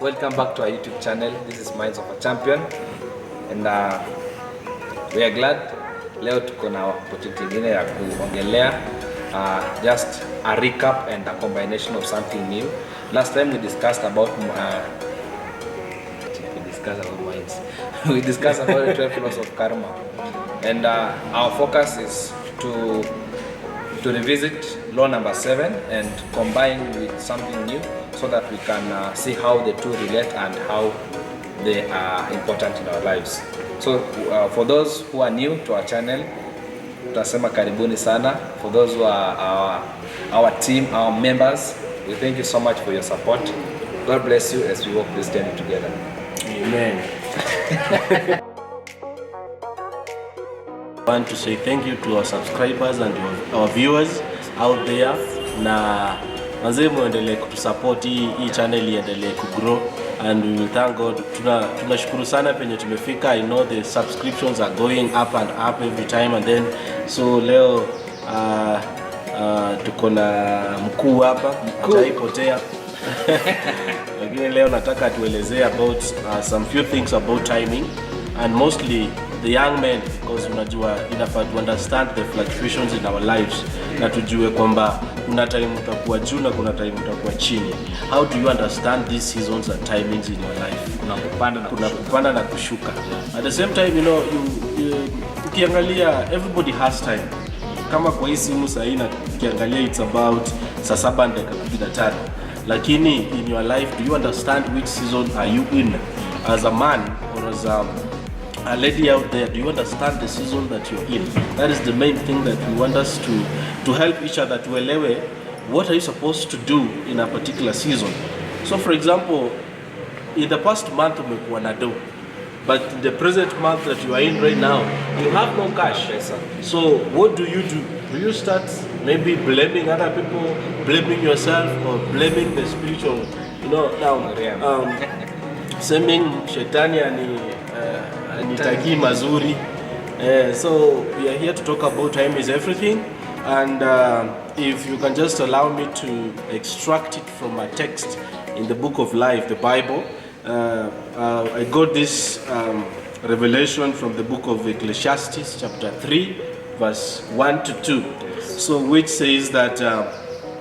Welcome back to our YouTube channel. This is Minds of a Champion, and we are glad leo tuko na opportunity nyingine ya kuongelea just a recap and a combination of something new. Last time we discussed about minds. We discussed about the 12 laws of karma, and our focus is to revisit law number 7 and combine with something new so that we can see how the two relate and how they are important in our lives. So for those who are new to our channel, tutasema karibuni sana. For those who are our team, our members, we thank you so much for your support. God bless you as we walk this journey together. Amen. I want to say thank you to our subscribers and our viewers out there, na manze muendelee kutusupport hii channel iendelee kugrow, and we will thank God. Tunashukuru sana penye tumefika. I know the subscriptions are going up and up every time, and then so leo tuko na mkuu hapa ataipotea lakini leo nataka tuelezee about some few things about timing, and mostly the young men, because unajua inafaa to understand the fluctuations in our lives na tujue kwamba kuna time utakuwa juu na kuna time utakuwa chini. How do you understand these seasons and timings in your life? Kuna kupanda na kushuka. At the same time, you know, ukiangalia everybody has time. Kama kwa hii simu sasa ina ukiangalia it's about saa 7:15. Lakini in your life, do you understand which season are you in as a man or as a lady out there? Do you understand the season that you're in? That is the main thing that we want us to help each other to elewe. What are you supposed to do in a particular season? So for example, in the past month umekuwa na do, but in the present month that you are in right now, you have no cash. So what do? Do you start maybe blaming other people, blaming yourself, or blaming the spiritual, you know, now saying shetani anitaki mazuri. So we are here to talk about time is everything, and if you can just allow me to extract it from a text in the book of life, the Bible. I got this revelation from the book of Ecclesiastes chapter 3 verse 1 to 2, so which says that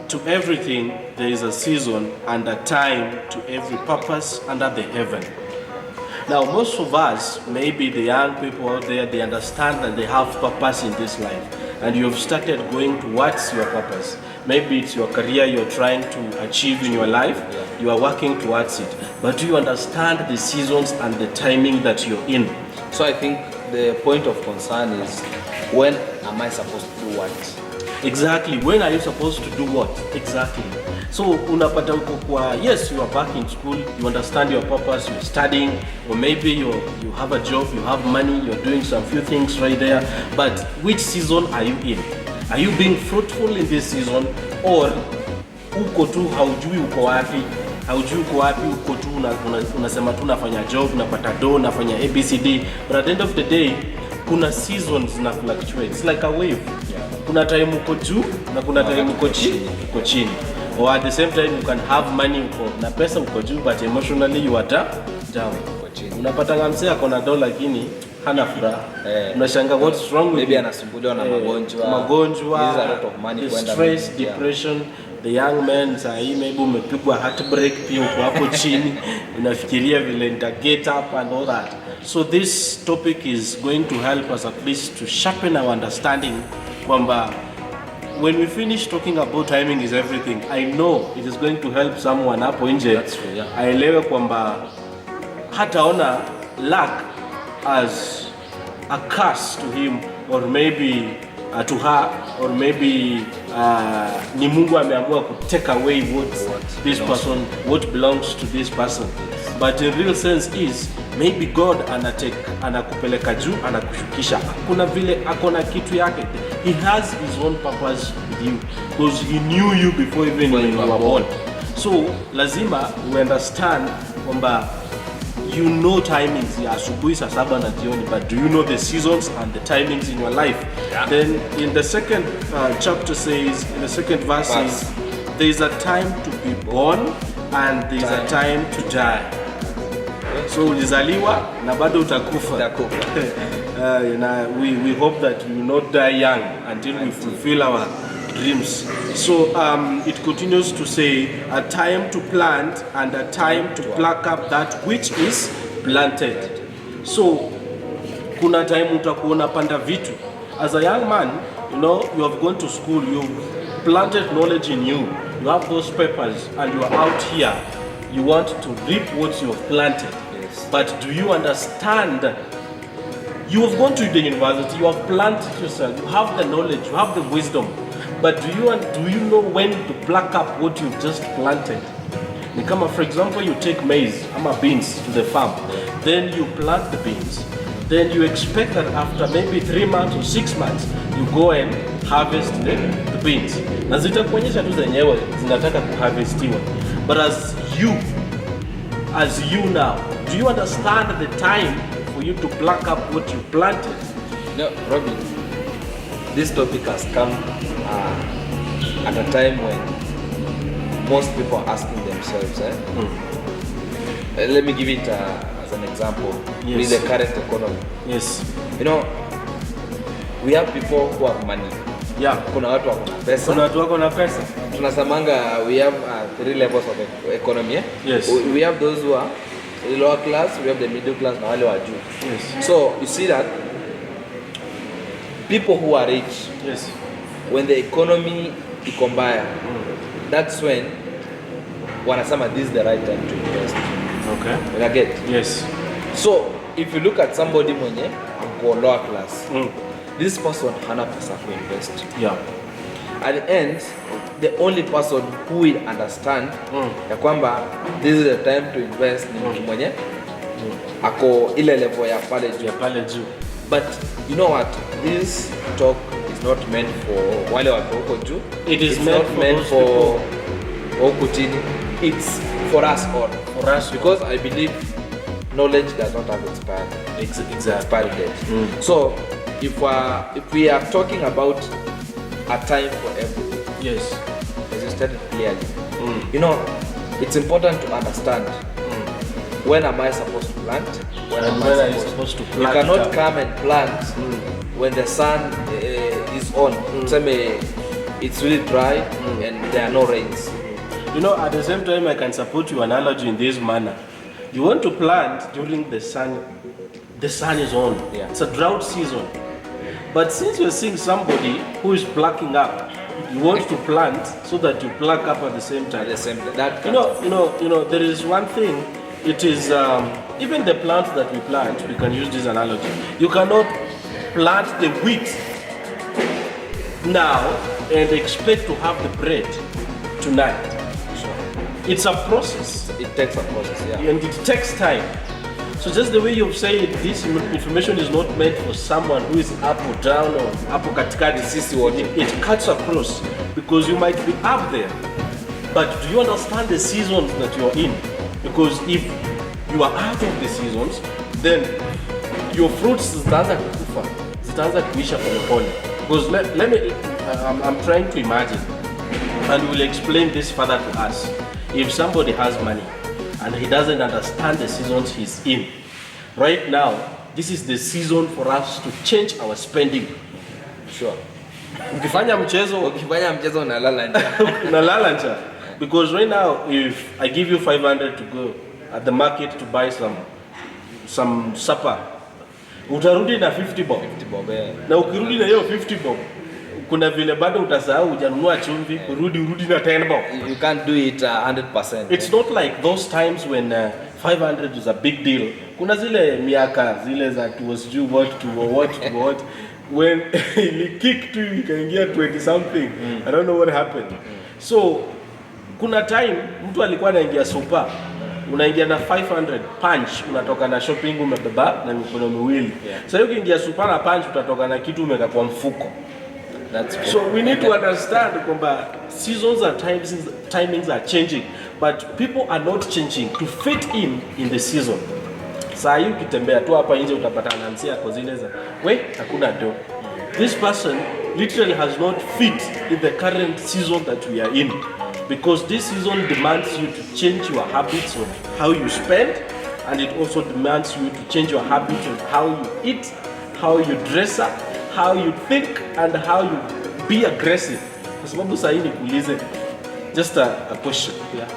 to everything there is a season and a time to every purpose under the heaven. Now most of us, maybe the young people out there, they understand that they have purpose in this life, and you have started going towards your purpose. Maybe it's your career you're trying to achieve in your life, you are working towards it, but do you understand the seasons and the timing that you're in? So I think the point of concern is, when am I supposed to do what? Exactly. When are you supposed to do what? Exactly. So unapata uko kwa, yes, you are back in school, you understand your purpose, you're studying, or maybe you have a job, you have money, you're doing some few things right there, but which season are you in? Are you being fruitful in this season, or uko tu haujui uko wapi? Haujui uko wapi, uko tu unasema tu nafanya job, unapata do, nafanya ABCD, but at the end of the day kuna seasons na fluctuate. It's like a wave. Kuna time uko juu na kuna time uko chini. Or at the same time you can have money uko na pesa uko juu, but emotionally you are down. Unapata ngamse yako na do lakini hana furaha. Unashanga what's wrong with maybe anasumbuliwa na magonjwa, there's a lot of money kwenda stress, depression. The young men sahi maybe umepigwa heartbreak pia uko hapo chini unafikiria vile nita get up and all that. So this topic is going to help us at least to sharpen our understanding kwamba when we finish talking about timing is everything, I know it is going to help someone hapo nje aelewe kwamba hataona luck as a curse to him, or maybe to her, or maybe ni Mungu ameamua ku take away what belongs to this person. But in real sense is maybe God anakupeleka juu, anakushukisha. Kuna vile akona kitu yake. He has his own purpose with you, because he knew you before even when you were born. So lazima we understand kwamba you know timings ya asubuhi saa 7 na jioni, but do you know the seasons and the timings in your life? Yeah. Then in the second chapter says, in the second verse says, there is a time to be born and there's a time to die. So ulizaliwa na bado utakufa. We hope that we will not die young until we fulfill our dreams. So it continues to say a time to plant and a time to pluck up that which is planted. So kuna time utakuona panda vitu. As a young man, you know, you have gone to school, you've planted knowledge in you, you have those papers, and you are out here, you want to reap what you have planted. Yes. But do you understand? You have gone to the university, you have planted yourself, you have the knowledge, you have the wisdom, but do you know when to pluck up what you've just planted? For example, you take maize, beans to the farm, then you plant the beans. Then you expect that after maybe 3 months or 6 months, you go and harvest the beans. Na zitakuonyesha tu zenyewe zinataka kuharvestiwa. But as you now, do you understand the time for you to pluck up what you planted? No, Robin, this topic has come at a time when most people are asking themselves, let me give it as an example, with the current economy. Yes. You know, we have people who have money. Yeah. Kuna watu wako na pesa. Tunasamanga we have 3 levels of economy. Yes. We have those who are the lower class, we have the middle class, na wale wa juu. Yes. So you see that people who are rich, yes, when the economy iko mbaya, that's when wanasema this is the right time to invest. Okay. You get? Yes. So if you look at somebody mwenye ako lower class, this person hana pesa to invest. Yeah. At the end, the only person who will understand ya kwamba this is the time to invest ni mtu mwenye ako ile level ya pale juu. But you know what? This talk is not meant for wale watu huko juu. It's not meant for huko chini. It's for us all. For us, because I believe knowledge does not have expiry date. So if we are talking about a time for everything, yes, as you stated clearly, you know, it's important to understand when am I supposed to plant, when am I supposed to plant. You cannot come and plant when the sun is on. It's really dry and there are no rains. You know, at the same time, I can support your analogy in this manner. You want to plant during the sun is on. Yeah. It's a drought season. But since you're seeing somebody who is plucking up, you want to plant so that you pluck up at the same time. At the same time. That you know, there is one thing. It is even the plants that we plant. We can use this analogy. You cannot plant the wheat now and expect to have the bread tonight. It's a process. It takes a process, yeah. And it takes time. So just the way you've said, this information is not meant for someone who is up or down or up or katikati. It cuts across because you might be up there. But do you understand the seasons that you're in? Because if you are out of the seasons, then your fruits zitaanza kuisha polepole. Because let me, I'm trying to imagine, and we'll explain this further to us. If somebody has money and he doesn't understand the seasons he's in, right now, this is the season for us to change our spending. Sure. Ukifanya mchezo unalala njaa. Because right now, if I give you 500 to go at the market to buy some supper, utarudi na 50 bob. 50 bob, yeah. Na ukirudi na hiyo 50 bob, kuna vile bado utasahau hujanunua chumvi, urudi na 10 bob. You can't do it 100%. It's not like those times when 500 is a big deal. Kuna zile miaka zile za was due what when he kicked to ikaingia 20 something. I don't know what happened. So kuna time mtu alikuwa anaingia super, unaingia na 500 punch, unatoka na shopping umebeba na mikono miwili. Sasa ukiingia super na punch utatoka na kitu umeka kwa mfuko. So we need to understand kwamba seasons and timings are changing, but people are not changing to fit in the season. Saa hii ukitembea tu hapa nje utapata anansi yako zile za hakuna do. This person literally has not fit in the current season that we are in. because this season demands you to change your habits of how you spend, and it also demands you to change your habits of how you eat, how you dress up, how you think, and how you be aggressive. Kwa sababu sasa nikuulize just a question. Yeah.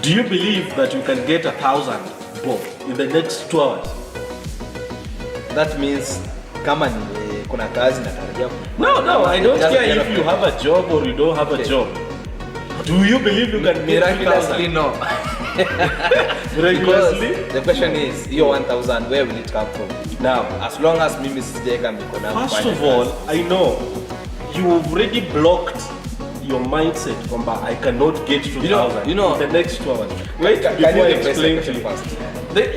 Do you believe that you can get 1,000 bob in the next 2 hours? That means kama ni kuna kazi natarajia. No, I don't care if you have a job or you don't have a job. Do you believe you can get Miraculously 2,000? no. Miraculously? Because the question is, your 1,000, where will it come from? Now, As long as mimi sijaweka mikono yangu first kwenye of all, kazi. I know you already blocked your mindset kwamba I cannot get 2,000 you know- in the next 2 hours. Wait, Can before you I rephrase the explain to question you. first?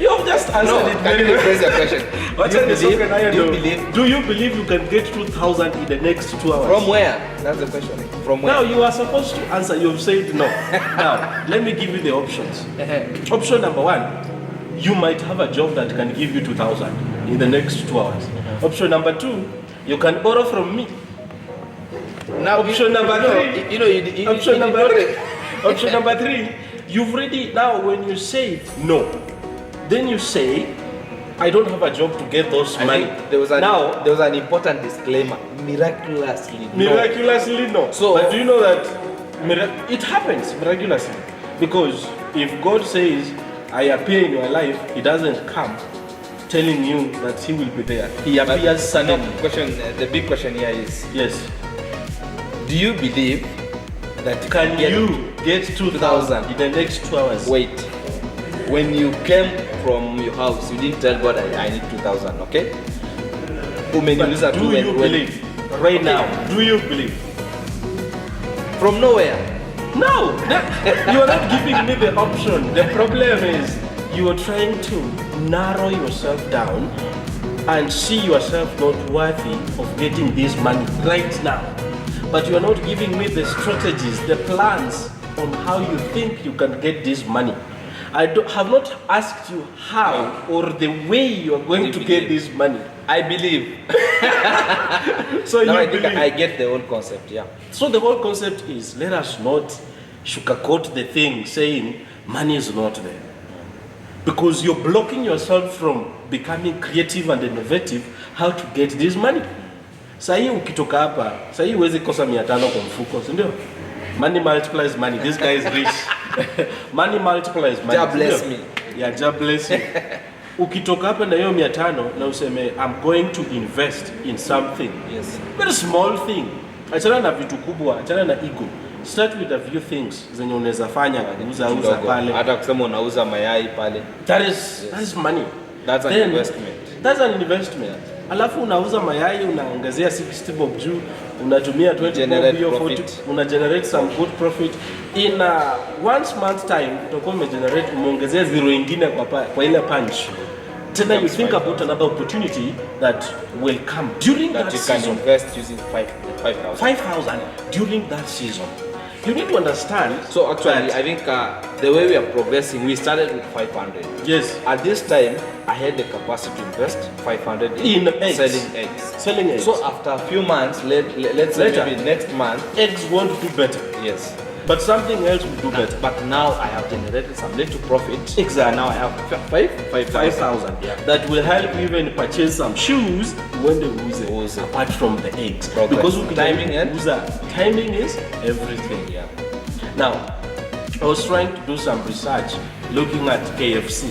You have just answered No, it can very you well. rephrase your question? What Do you is believe- okay, now you do you know. believe- Do you believe you can get 2,000 in the next 2 hours? From where? That's the question. From where? Now you are supposed to answer. You've said no. Now let me give you the options. Option number 1, you might have a job that can give you 2,000 in the next 2 hours. Option number 2, you can borrow from me. Now, Option number 3. You know, you Option you number know 3. the- Option number 3. You've already now when you say no, then you say, I don't have a job to get those I money. think there was an important disclaimer. Miraculously, no. Miraculously no. So- but do you know that it happens miraculously? Because if God says, I appear in your life, He doesn't come telling you that He will be there. He But appears suddenly. no, question. The big question here is: Yes. do you believe that Can get you get 2,000 in the next 2 hours? Wait. When you came from your house, you didn't tell God I need 2,000. Okay? Umeniuliza But tu do when- you when- believe? Right Okay. now, do you believe? From nowhere. No, you are not giving me the option. The problem is you are trying to narrow yourself down and see yourself not worthy of getting this money right now. But you are not giving me the strategies, the plans on how you think you can get this money. Have not asked you how or the way you are going to get this money. I believe. So Now you I think believe. I get the whole concept. Yeah. So the whole concept is let us not sugarcoat the thing saying money is not there. Because you're blocking yourself from becoming creative and innovative how to get this money. Sahi ukitoka hapa, sahi huwezi kosa 500 kwa mfuko, si ndio? Money multiplies money. This guy is rich. Money multiplies money. Jah bless si ndio? me. Yeah, Jah bless you. Ukitoka hapa na hiyo 500 na useme I'm going to invest in something. Yes. Very small thing. Achana na vitu kubwa, achana na ego. Start with a few things zenye unaweza fanya uza Kidogo. pale. Hata kusema unauza mayai pale. That is money. That's an Then, investment. That's an investment. Alafu unauza mayai unaongezea 60 bob juu, unatumia 20 bob Generate hiyo 40, profit. una generate some good profit. In once month time utakuwa umegenerate umeongezea zero ingine kwa ile punch. Tena you think about another opportunity that will come during that That you can season. invest using 5,000. 5,000 during that season. You need to understand. So actually, that- I think the way we are progressing, we started with 500. yes, At this time, I had the capacity to invest 500 In eggs. selling eggs. selling eggs. So after a few months, let's say Later. maybe next month, eggs won't do better, yes. but something else will do better. But now I have generated some little profit. Exactly. And now I have 5,000. Yeah. That will help you even purchase some shoes when they use Uuze. apart from the eggs. Progress. Because Timing and- timing is everything. Yeah. Now, I was trying to do some research looking at KFC.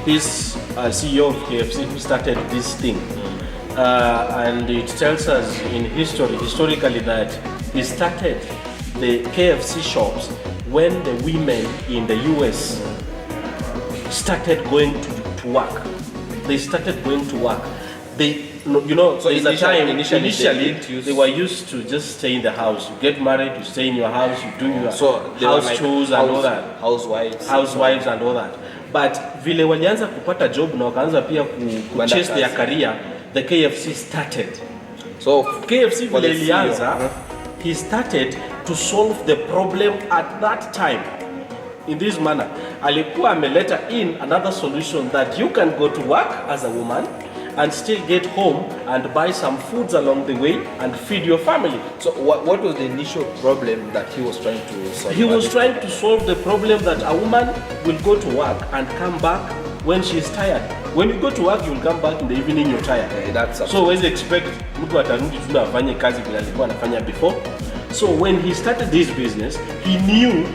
This CEO of KFC who started this thing. And it tells us in historically that he started the KFC shops when the women in the US started going to work. They started going to work. So there's a time initially they initially didn't use- they were used to just stay in the house. You get married, you stay in your house, you do your So they were house like chores and all that. Housewives and all that. But vile walianza kupata job na wakaanza pia Kwenda chase their kazi. career, the KFC started. So KFC for vile the ilianza, CEO, he started to solve the problem at that time. In this manner, alikuwa ameleta in another solution that you can go to work as a woman and still get home and buy some foods along the way and feed your family. So what was the initial problem that he was trying to solve? He was trying to solve the problem that a woman will go to work and come back when she is tired. When you go to work, you will come back in the evening, you're tired. So always expect mtu atarudi tu afanye kazi vile alikuwa anafanya before. So when he started this business, he knew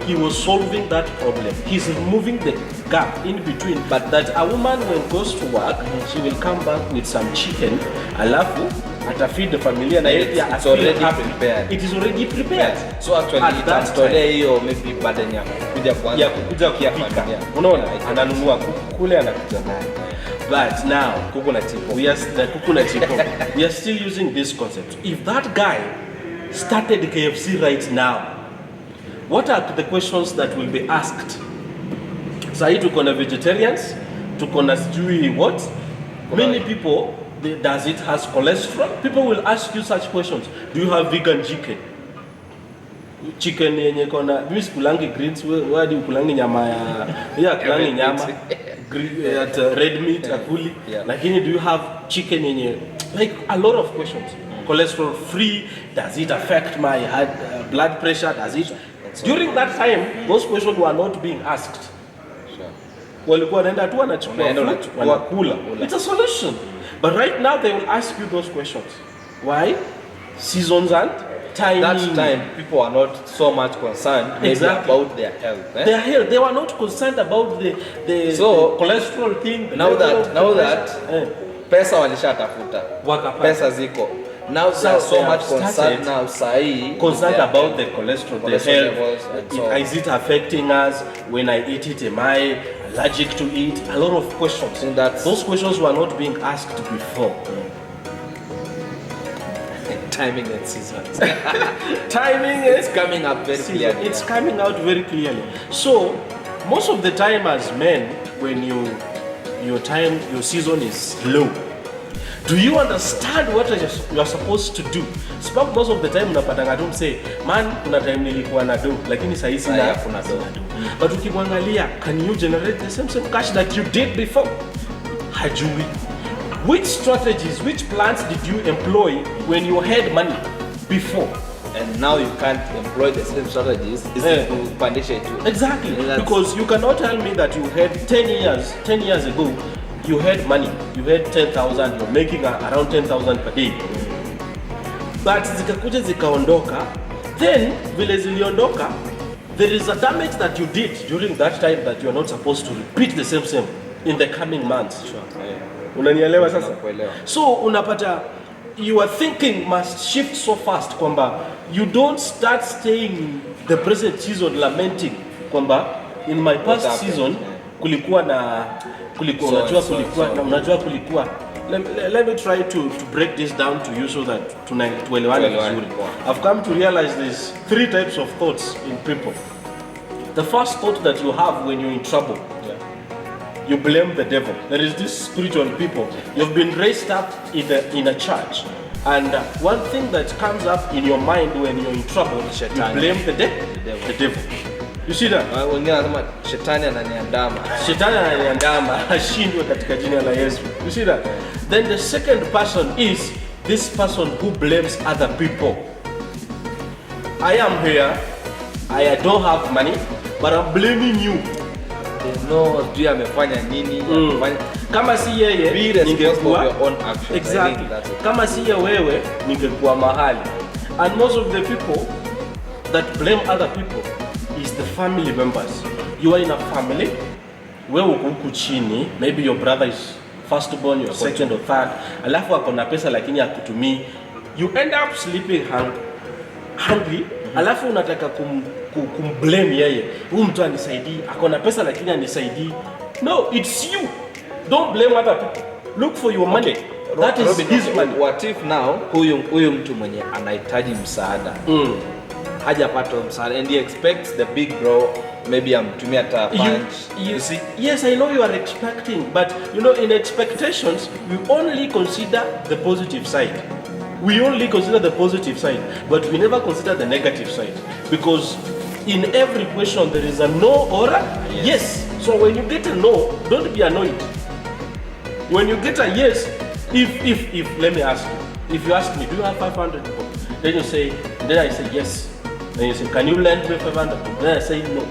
he was solving that problem. He's removing the gap in between. But that a woman when goes to work, she will come back with some chicken, alafu atafeed the family and it's already prepared. It is already prepared. So actually itamtolea hiyo maybe burden ya kuja kwanza kuja kupika. Unaona, ananunua kuku kule anakuja naye. But now kuku na chipo. We are still using this concept. If that guy started KFC right now, what are the questions that will be asked? Sahi tuko na vegetarians, tuko na sijui what? Many people, does it has cholesterol? People will ask you such questions. Do you have vegan chicken? Chicken yenye kona, mimi sikulangi greens, wadi ukulangi nyama ya kulangi nyama. At red meat, akuli. Lakini do you have chicken yenye, like a lot of questions. Cholesterol free, does it affect my blood pressure, does it? During that time, those questions were not being asked. Walikuwa wanaenda tu wanachukua It's a solution. But right now they will ask you those questions. Why? Seasons and timing. That time people are not so much concerned about their health. Their health. They were not concerned about the cholesterol thing. Now that pesa walishatafuta. Pesa ziko. Now they are so much concerned now, concerned about the cholesterol, the health. Is it affecting us? When I eat it, am I allergic to it? A lot of questions. Those questions were not being asked before. Timing and seasons. Timing is coming up very clearly. It's coming out very clearly. So most of the time as men, when your season is low, do you understand what you are supposed to do? Most of the time unapatanga tu say, man, kuna time nilikuwa na do, lakini sasa hizi na kuna do. But ukimwangalia, can you generate the same cash that you did before? Hajui. Which strategies, which plans did you employ when you had money before? And now you can't employ the same strategies. To punish it too. Exactly. Because you cannot tell me that you had 10 years ago, you had money, you had 10,000, you're making around 10,000 per day. But zikakuja zikaondoka, then vile ziliondoka, there is a damage that you did during that time that you're not supposed to repeat the same in the coming months. Sure. Unanielewa sasa? So unapata, your thinking must shift so fast kwamba you don't start staying in the present season lamenting kwamba in my past season kulikuwa let me try to break this down to you so that tuelewane vizuri. I've come to realize there's 3 types of thoughts in people. The first thought that you have when you're in trouble, you blame the devil. There is this spiritual people. You've been raised up in a church, and one thing that comes up in your mind when you're in trouble, you blame the devil. You see that? Wengine wanasema shetani ananiandama, ashindwe katika jina la Yesu. You see that? Then the second person is this person who blames other people. I am here, I don't have money, but I'm blaming you. No, do amefanya nini? Kama si yeye, be responsible for your own actions. Exactly. Kama si wewe, ningekuwa mahali. And most of the people that blame other people is the family members. You are in a family, wewe uko huku chini, maybe your brother is firstborn, your second or third, alafu akona pesa lakini hakutumii. You end up sleeping hungry, alafu unataka kumblame yeye. Huyu mtu anisaidii, akona pesa lakini anisaidii. No, it's you. Don't blame other people. Look for your money. That is his money. What if now huyu mtu mwenye anahitaji msaada hajapata msaada and he expects the big bro maybe amtumia hata punch. You see? Yes, I know you are expecting, but you know, in expectations we only consider the positive side. We only consider the positive side, but we never consider the negative side, because in every question there is a no or a yes. So when you get a no, don't be annoyed. When you get a yes, if let me ask you, if you ask me, do you have 500 bob? Then you say, then I say yes. Then you say, can you lend me 500 bob? Then I say no.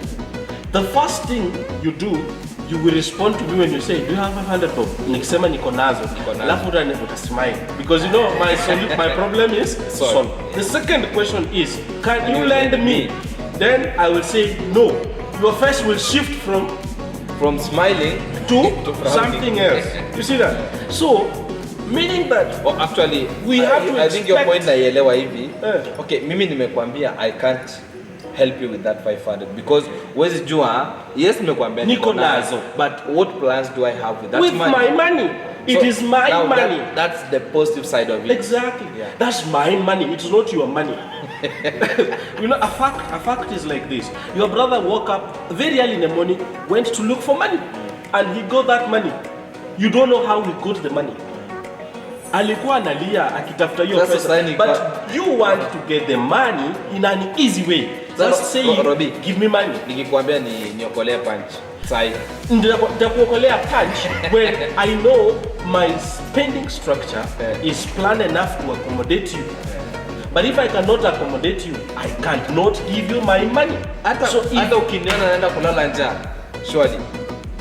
The first thing you do, you will respond to me when you say, do you have 500 bob? Nikisema niko nazo. Alafu utasmile. Because you know my problem is solved. The second question is, can you lend me? Then I will say no. Your face will shift from smiling to something else. You see that? So, meaning that actually we have to I think your point naielewa hivi. Okay, mimi nimekwambia I can't help you with that 500 because wezi jua, yes nimekwambia niko nazo, but what plans do I have with that with money? My money. It is my money. That's the positive side of it. Exactly. Yeah. That's my money. It's not your money. You know, a fact is like this. Your brother woke up very early in the morning, went to look for money, and he got that money. You don't know how he got the money. Alikuwa analia akitafuta hiyo pesa, but you want to get the money in an easy way. Just say, give me money. Nikikwambia niokolee punch. Sai. Nitakuokolea punch when I know my spending structure is planned enough to accommodate you. But if I cannot accommodate you, I can't not give you my money. So if ukiniona naenda kulala njaa, surely.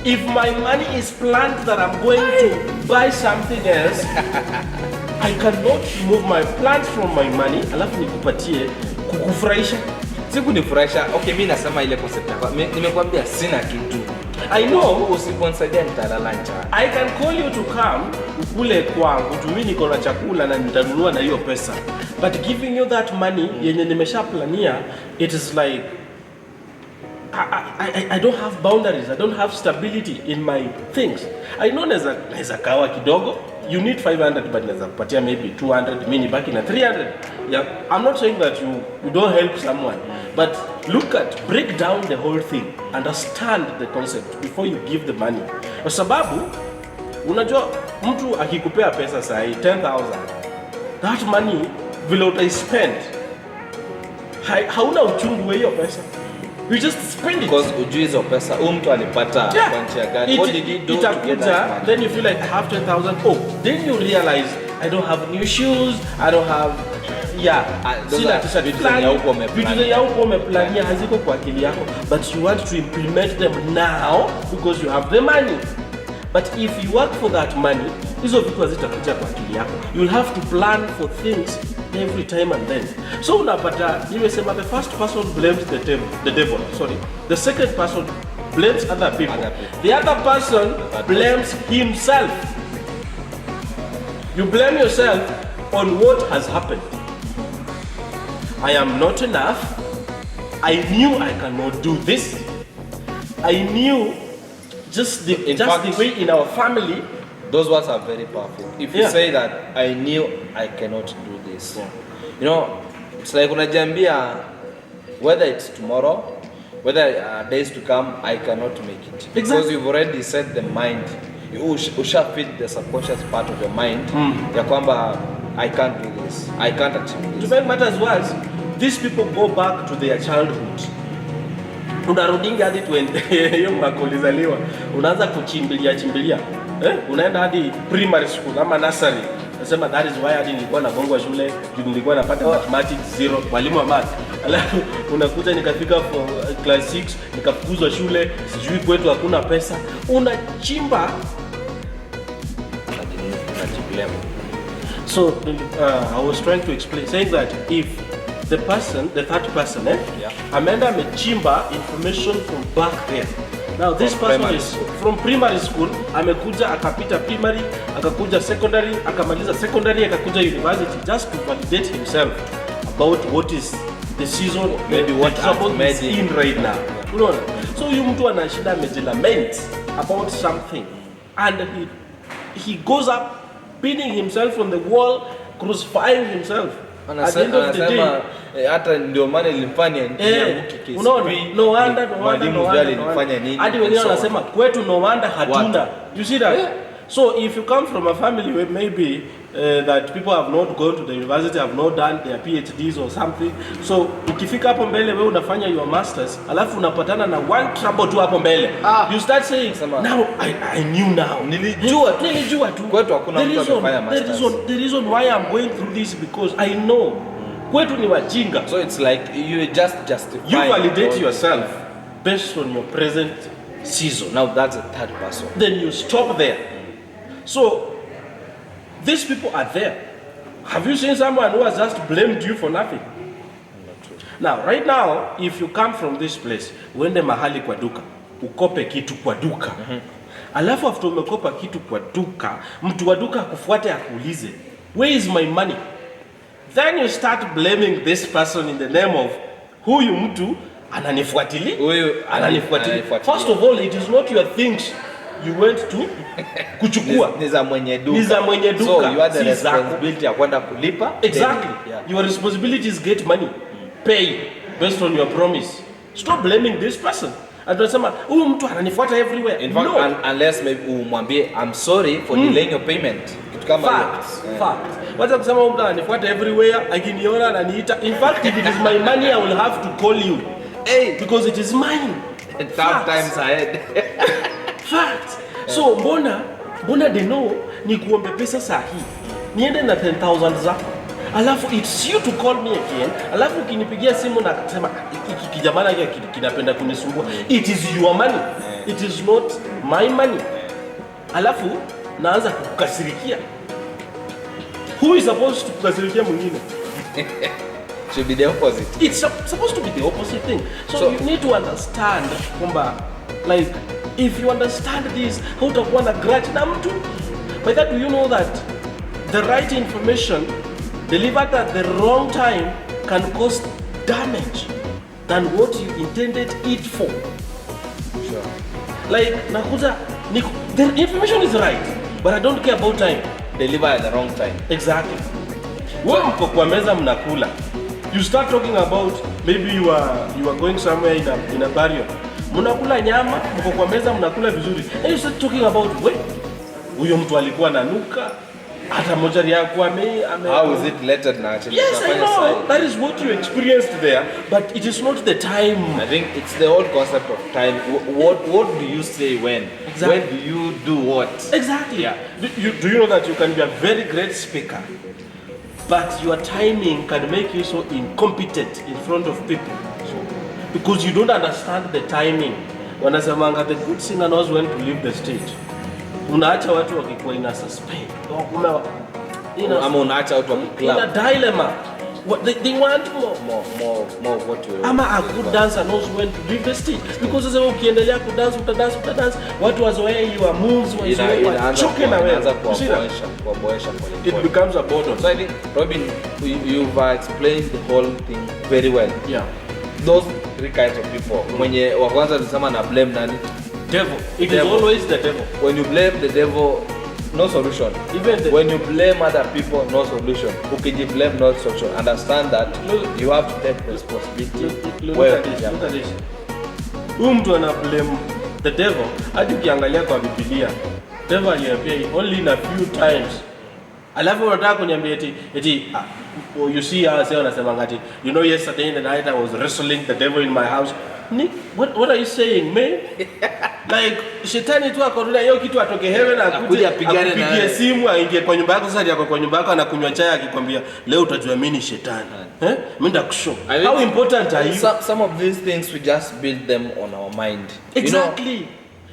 If my money is planned that I'm going to buy something else, I cannot remove my plans from my money, alafu nikupatie kukufurahisha. Sikunifurahisha. Okay, mimi nasema ile concept yako. Nimekwambia sina kitu. I know usiponsaidia nitalala njaa. I can call you to come ukule kwangu tu, mimi niko na chakula na nitanunua na hiyo pesa. But giving you that money yenye nimeshaplania, it is like I don't have boundaries. I don't have stability in my things. I know naweza kawa kidogo. You need 500 but naweza kupatia maybe 200, mimi baki na 300. Yeah, I'm not saying that you don't help someone, but break down the whole thing. Understand the concept before you give the money. Kwa sababu unajua mtu akikupea pesa sahi 10,000, that money vile utaispend hauna uchungu wa hiyo pesa. You just spend it. Because ujui hizo pesa, mtu alipata kwa njia gani? What did he do to get that money? Then you feel like I have 10,000. Oh, then you realize I don't have new shoes, I don't have vitu zenye huko umeplania haziko kwa akili yako, but you want to implement them now because you have the money. But if you work for that money, hizo vitu hazitakuja kwa akili yako. You'll have to plan for things every time and then. So unapata, nimesema the first person blames the devil. Sorry. The second person blames other people. The other person blames himself. You blame yourself on what has happened. I am not enough. I knew I cannot do this. I knew just the way in our family. Those words are very powerful. If you say that, I knew I cannot do this. Yeah. You know, it's like unajiambia, whether it's tomorrow, whether days to come, I cannot make it. Exactly. Because you've already set the mind. You shall feed the subconscious part of your mind. Ya kwamba, I can't do this. I can't achieve this. To make matters worse, these people go back to their childhood. Unarudinga hadi hiyo mwaka ulizaliwa, unaanza kuchimbilia. Unaenda hadi primary school ama nursery. Nasema that is why hadi nilikuwa nagongwa shule, nilikuwa napata mathematics 0, mwalimu wa math. Alafu unakuja nikafika class 6, nikafukuzwa shule, sijui kwetu hakuna pesa. Unachimba. So I was trying to explain, saying that if the third person, Amanda amechimba information from back there. Now this person is from primary school, amekuja akapita primary, akakuja secondary, akamaliza secondary, akakuja university, just to validate himself about what is the season, maybe what trouble is in right now. Unaona? So huyu mtu ana shida, amejilament about something, and he goes up beating himself on the wall, crucifying himself. At the end of the day, hata ndio maana ilimfanya unaona, no wonder mwalimu ndio alinifanya nini. Hadi wengine wanasema kwetu no wonder hatuna. You see that? So if you come from a family where maybe that people have not gone to the university, have not done their PhDs or something, so ukifika hapo mbele wewe unafanya your masters, alafu unapatana na one trouble tu hapo mbele, you start saying now I knew now, nilijua tu. Kwetu hakuna mtu amefanya masters. The reason why I'm going through this because I know kwetu ni wajinga. So it's like you just justify. You validate yourself based on your present season. Now that's a third person. Then you stop there. So these people are there. Have you seen someone who has just blamed you for nothing? Not true. Now, right now, if you come from this place, uende mahali kwa duka, ukope kitu kwa duka. Alafu after umekopa kitu kwa duka, mtu wa duka akufuate akuulize, where is my money? Then you start blaming this person in the name of huyu mtu ananifuatili. First of all, it is not your things you went to kuchukua. Ni za mwenye duka. So you have the responsibility ya kwenda kulipa. Exactly. Your responsibility is get money. Pay based on your promise. Stop blaming this person. Atunasema huyu mtu ananifuata everywhere. In fact, unless maybe umwambie I'm sorry for delaying your payment. Kitu kama Fact. Wacha kusema huyu mtu ananifuata everywhere, akiniona ananiita. In fact, if it is my money I will have to call you. Because it is mine. Tough times ahead. Fact. So mbona they know ni kuombe pesa saa hii. Niende na 10,000 zako. Alafu it's you to call me again. Alafu ukinipigia simu na kusema hiki kijamana hiki kinapenda kunisumbua. It is your money. It is not my money. Alafu naanza kukasirikia. Who is supposed to kukasirikia mwingine? Should be the opposite. It's supposed to be the opposite thing. So you need to understand kwamba like if you understand this, hautakuwa na grudge na mtu. By that, do you know that the right information delivered at the wrong time can cause damage than what you intended it for? Sure. Like nakuza, the information is right, but I don't care about time. Deliver at the wrong time. Exactly. Wewe mko kwa meza mnakula. You start talking about maybe you are going somewhere in a burial. Mnakula nyama, mko kwa meza mnakula vizuri. And you start talking about huyo mtu alikuwa nanuka, hata mochari yako how is it lettered na actually? Yes, I know. That is what you experienced there, but it is not the time. I think it's the whole concept of time. What do you say when? Exactly. When do you do what? Exactly. Yeah. Do you know that you can be a very great speaker, but your timing can make you so incompetent in front of people because you don't understand the timing. Wanasemanga the good singer knows when to leave the stage. Unaacha watu wakikuwa ina suspend. Ama unaacha watu in a dilemma. They want more of what you. Ama a good dancer knows when to leave the stage because sasa ukiendelea kudance utadance watu wazoea your moves wachoke na wewe. It becomes a burden. So I think Robin, you've explained the whole thing very well. Yeah. Those three kinds of people. Mwenye wa kwanza tulisema na blame nani? Devil. It is always the devil. When you blame the devil, no solution. When you blame other people, no solution. Blame, no solution. Understand that you have to take responsibility. Look at this. Huyu mtu ana blame the devil. Hadi ukiangalia kwa Biblia, devil aliapia only in a few times. Alafu unataka kuniambia eti you see how say wanasema ngati you know yesterday in the night I was wrestling the devil in my house. What are you saying, man? Like shetani tu akorudi hiyo kitu atoke heaven akuje apigie simu aingie kwa nyumba yako. Sasa yako kwa nyumba yako anakunywa chai akikwambia leo utajua mimi ni shetani. Mimi ndakushow. How important are you? Some of these things we just build them on our mind. Exactly. You know,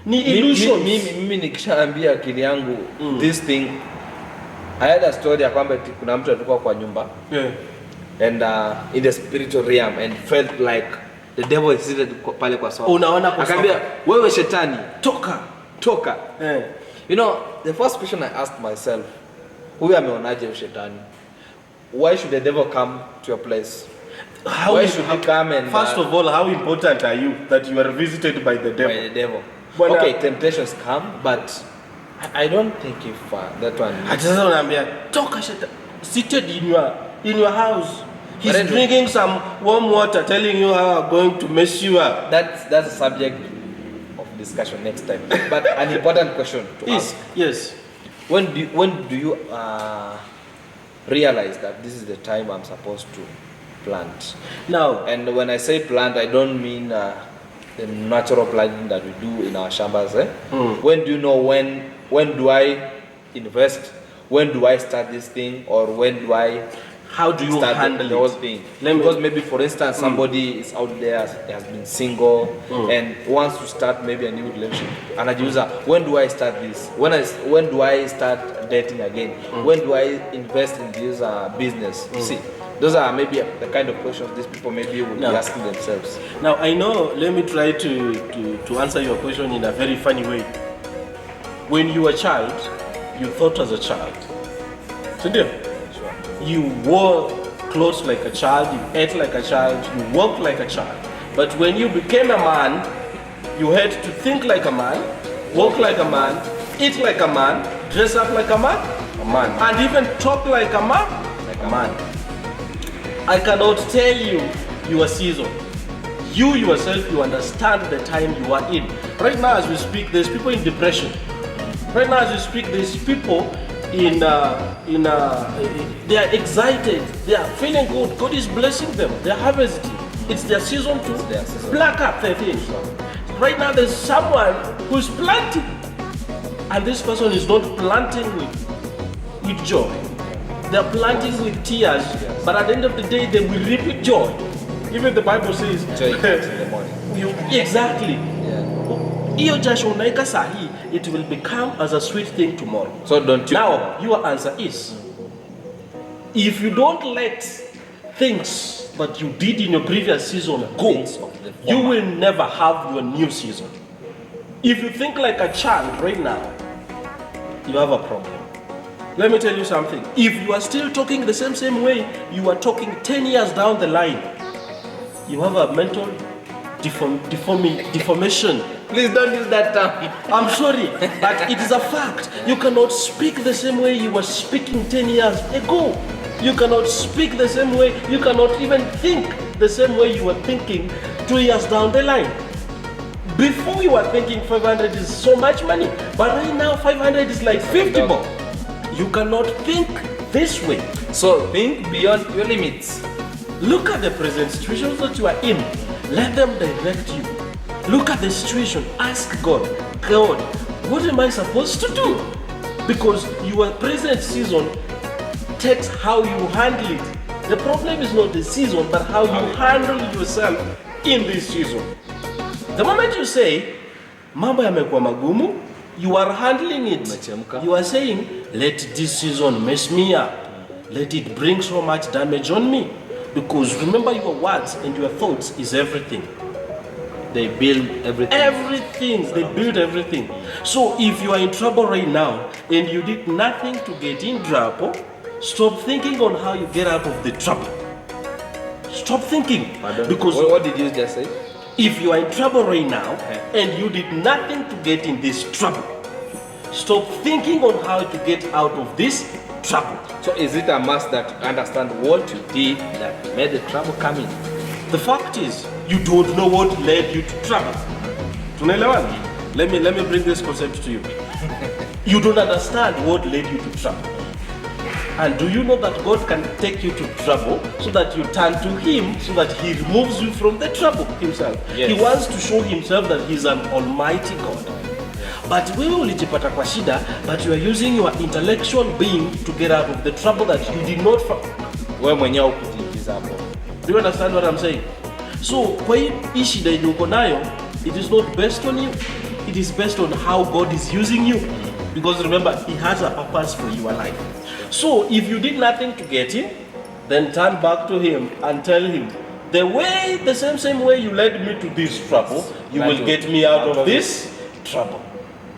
ni illusions. Mimi nikishaambia akili yangu this thing. I had a story ya kwamba kuna mtu alikuwa kwa nyumba. Yeah. And in the spiritual realm and felt like the devil is seated pale kwa sofa. Unaona kwa sofa. Akambia wewe shetani toka. Yeah. You know, the first question I asked myself, huyu ameonaje shetani? Why should the devil come to your place? Why should he come and first of all, how important are you that you are visited by the devil? By the devil. Okay, temptations come, but I don't think if that one. Sasa unaambia toka shetani seated in your house. He's drinking some warm water, telling you how I'm going to mess you up. That's a subject of discussion next time. But an important question to ask. Yes. when do you realize that this is the time I'm supposed to plant? Now, And when I say plant, I don't mean the natural planting that we do in our shambas. When do you know when do I invest? When do I start this thing? Or when do I how do you start handle the whole it? thing? Let me- Because maybe, for instance, somebody is out there, has been single, and wants to start maybe a new relationship. And anajiuliza, when do I start this? When do I start dating again? When do I invest in this business? See, those are maybe the kind of questions these people maybe will No. be asking themselves. Now, I know, let me try to answer your question in a very funny way. When you were a child, you thought as a child. So, dear, Sure. you wore clothes like a child, you ate like a child, you walked like a child. But when you became a man, you had to think like a man, walk like a man, eat like a man, dress up like a man, and even talk like a man, I cannot tell you your season. You yourself, you understand the time you are in. Right now, as we speak, there's people in depression. Right now, as we speak, there's people they are excited. They are feeling good. God is blessing them. They are harvesting. It's their season to their season. pluck up their things. Right now, there's someone who's planting, and this person is not planting with joy. They're planting with tears, but at the end of the day, they will reap with joy. Even the Bible says, Joy comes in the morning. exactly. Yeah. Hiyo jasho unaika sahi, it will become as a sweet thing tomorrow. So don't you? Now, your answer is, if you don't let things that you did in your previous season go, Things of the you former. will never have your new season. If you think like a child right now, you have a problem. Let me tell you something. If you are still talking the same way you are talking 10 years down the line, you have a mental deformation. Please don't use that term. I'm sorry, but it is a fact. You cannot speak the same way you were speaking 10 years ago. You cannot speak the same way, you cannot even think the same way you were thinking 2 years down the line. Before you were thinking 500 is so much money, but right now 500 is like 50 bob. You cannot think this way. So think beyond your limits. Look at the present situations that you are in. Let them direct you. Look at the situation. Ask God, God, what am I supposed to do? Because your present season takes how you handle it. The problem is not the season, but how you handle yourself in this season. The moment you say, mambo yamekuwa magumu, you are handling it. Umechemka. You are saying, let this season mess me up. Let it bring so much damage on me. Because remember, your words and your thoughts is everything. They build everything. Everything, they build everything. So if you are in trouble right now and you did nothing to get in trouble, stop thinking on how you get out of the trouble. Stop thinking. Pardon? Because What did you just say? if you are in trouble right now and you did nothing to get in this trouble, stop thinking on how to get out of this trouble. So is it a must that you understand what you did that made the trouble come in? The fact is, you don't know what led you to trouble. Tunaelewana? Let me bring this concept to you. You don't understand what led you to trouble. And do you know that God can take you to trouble so that you turn to Him so that He removes you from the trouble Himself? Yes. He wants to show Himself that He's an almighty God. But wewe ulijipata kwa shida, but you are using your intellectual being to get out of the trouble that you did not Wewe mwenyewe ukujiingiza hapo. Do you understand what I'm saying? So, kwa hii shida yenye uko nayo, it is not based on you. It is based on how God is using you. Because remember, He has a purpose for your life. So, if you did nothing to get Him, then turn back to Him and tell Him, the same way you led me to this trouble, you will get me out of this trouble.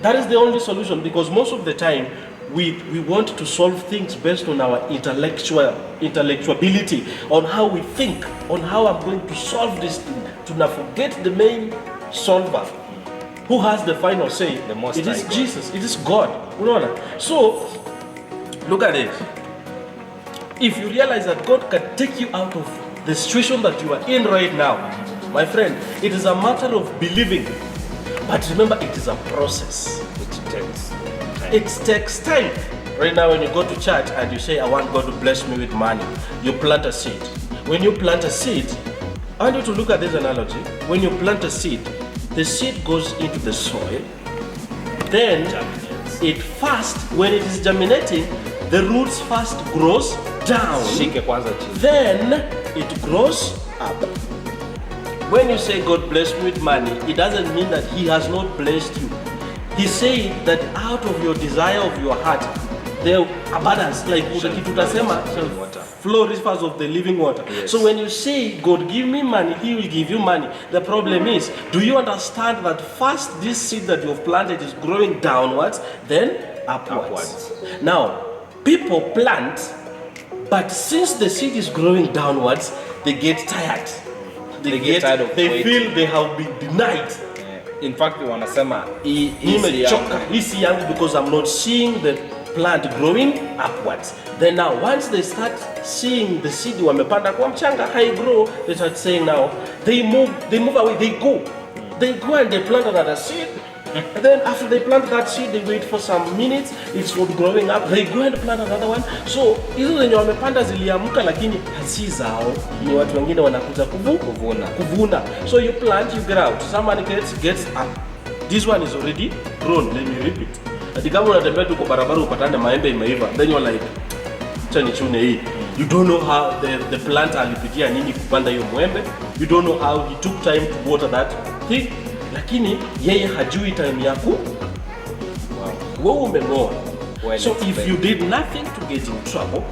That is the only solution, because most of the time, we want to solve things based on our intellectuality, on how we think, on how I'm going to solve this thing, to not forget the main solver, who has the final say. The Most It is High God. Jesus, it is God. Unaona? So, look at it. If you realize that God can take you out of the situation that you are in right now, my friend, it is a matter of believing. But remember, it is a process. Which takes time. It takes time. Right now, when you go to church and you say, I want God to bless me with money, you plant a seed. When you plant a seed, I want you to look at this analogy. When you plant a seed, the seed goes into the soil, then it first, when it is germinating, the roots first grows down, Shike kwanza chini. then it grows up. When you say God bless me with money, it doesn't mean that He has not blessed you. He said that out of your desire of your heart, the abundance, like tutasema, water. flow rivers of the living water. Yes. So when you say God give me money, He will give you money. The problem is, do you understand that first this seed that you have planted is growing downwards, then upwards. Now, people plant, but since the seed is growing downwards, they get tired. They get tired of They waiting. feel they have been denied. In fact, wanasema hii Nimechoka, hii si yangu because I'm not seeing the plant growing upwards. Then now, once they start seeing the seed wamepanda kwa mchanga, high grow, they start saying now, they move away, they go and they plant another seed. And then after they plant that seed, they wait for some minutes, it's not growing up, they go and plant another one. So hizo zenye wamepanda ziliamka, lakini hasi zao ni watu wengine wanakuja kuvuna. So you plant, you get out, someone gets up. This one is already grown, let me repeat. Ati kama unatembea tu kwa barabara upatane maembe imeiva, then you're like, chani chune hii. You don't know how the plant alipitia nini kupanda hiyo mwembe. You don't know how he took time to water that thing. Lakini yeye hajui time yako. Wewe umeng'oa. So if you did nothing to get in trouble,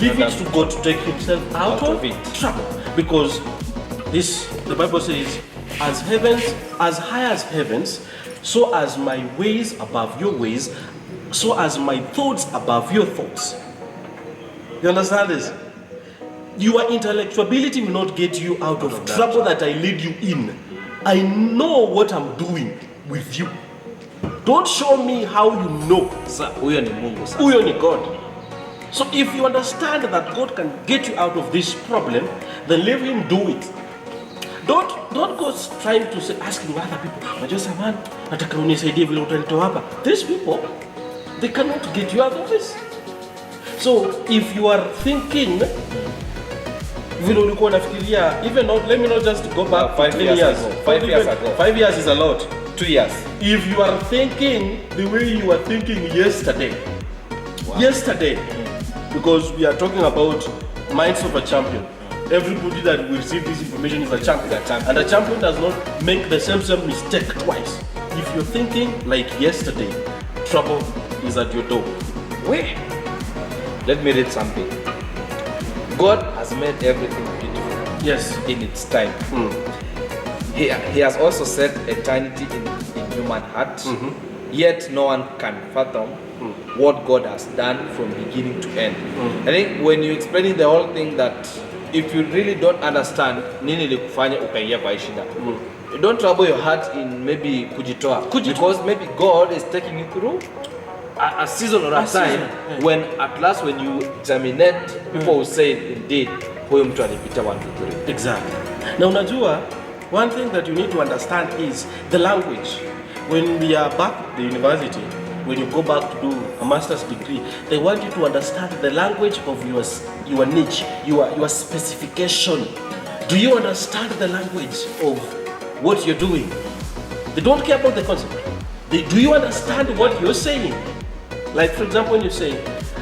leave it to God to take himself out of trouble. Because the Bible says, as high as heavens, so as my ways above your ways, so as my thoughts above your thoughts. You understand this? Your intellectuality will not get you out of trouble that I lead you in. I know what I'm doing with you. Don't show me how you know. Huyo ni Mungu sasa. Huyo ni God. So if you understand that God can get you out of this problem, then leave him do it. Don't go trying to say, asking other people, unajua samani, nataka unisaidie vile utanitoa hapa. These people, they cannot get you out of this. So if you are thinking, vile ulikuwa unafikiria, even not, let me not just go back 5 years ago. 5 years ago. 5 years is a lot. 2 years. If you are thinking the way you were thinking yesterday, because we are talking about minds of a champion. Everybody that will receive this information is a champion. And a champion does not make the same mistake twice. If you're thinking like yesterday, trouble is at your door. Wait. Let me read something. God has made everything beautiful. Yes. In its time. He has also set eternity in human heart. Yet no one can fathom what God has done from beginning to end. I think when you're explaining the whole thing, that if you really don't understand nini likufanya ukaingia kwa shida, you don't trouble your heart in maybe kujitoa. Because maybe God is taking you through a season or a time when at last when you germinate, people will say indeed huyo mtu alipita 1 to 3. Exactly. Now unajua, one thing that you need to understand is the language. When we are back at the university, when you go back to do a master's degree, they want you to understand the language of your niche, your specification. Do you understand the language of what you're doing? They don't care about the concept. Do you understand what you're saying? Like for example, when you say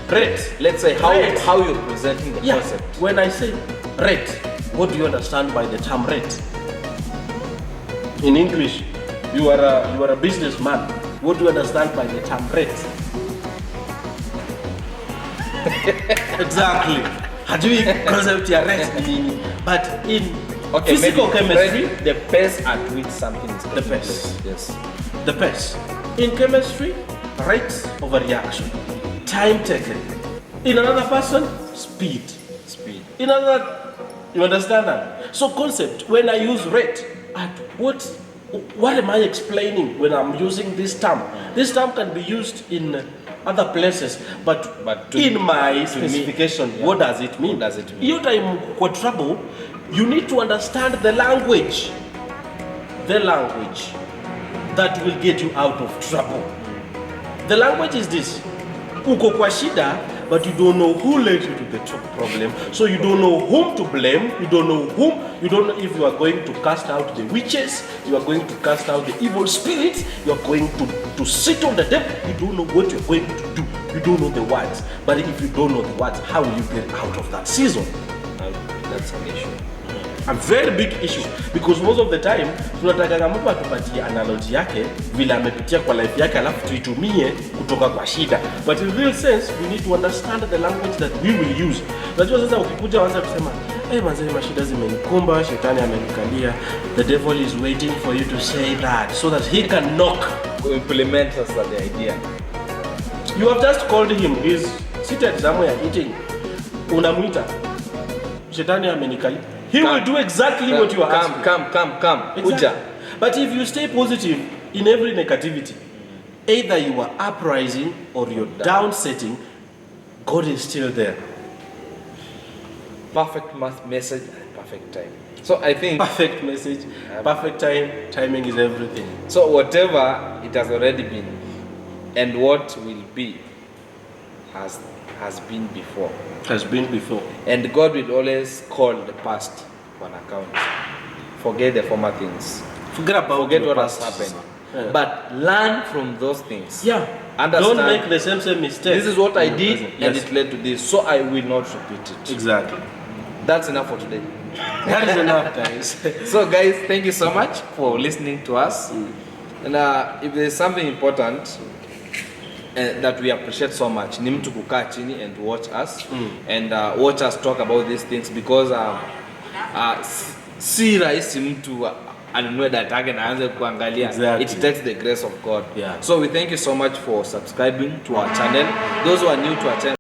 rate, Let's say how you're presenting the concept. When I say rate, what do you understand by the term rate? In English, you are a businessman. What do you understand by the term rate? Exactly. Hajui concept ya rate ni nini. But in physical chemistry, the pace at which something is the pace. Yes. The pace. In chemistry, rate of a reaction, time taken. In another person, speed. In another, you understand that? So concept, when I use rate, what am I explaining when I'm using this term? This term can be used in other places, but in my specification, what does it mean? Your time for trouble, you need to understand the language that will get you out of trouble. The language is this. Uko kwa shida, but you don't know who led you to the problem. So you don't know whom to blame. You don't know whom. You don't know if you are going to cast out the witches. You are going to cast out the evil spirits. You are going to sit on the devil. You don't know what you're going to do. You don't know the words. But if you don't know the words, how will you get out of that season? That's an issue. A very big issue, because most of the time tunataka mtu atupatie analogy yake vile amepitia kwa life yake alafu tuitumie kutoka kwa shida, but in real sense we need to understand the language that we will use. Unajua sasa ukikuja anza kusema manze mashida zimenikumba, shetani amenikalia, the devil is waiting for you to say that so that he can knock, implement sasa the idea. You have just called him, he's seated somewhere eating, unamuita shetani amenikalia. He will do exactly what you are asking. Come. Exactly. Uja. But if you stay positive in every negativity, either you are uprising or you're downsetting, God is still there. Perfect message, perfect time. So I think perfect message, perfect timing is everything. So whatever it has already been, and what will be, has been before. Has been before. And God will always call the past on account. Forget the former things. Forget what has happened. Yeah. But learn from those things. Yeah. Understand. Don't make the same mistake. This is what I did, and it led to this. So I will not repeat it. Exactly. That's enough for today. That is enough, guys. So guys, thank you so much for listening to us. And if there's something important that we appreciate so much, ni mtu kukaa chini and watch us and watch us talk about these things, because si rahisi mtu anunue data yake na aanze kuangalia. Exactly. It takes the grace of God. Yeah. So we thank you so much for subscribing to our channel. Those who are new to our channel,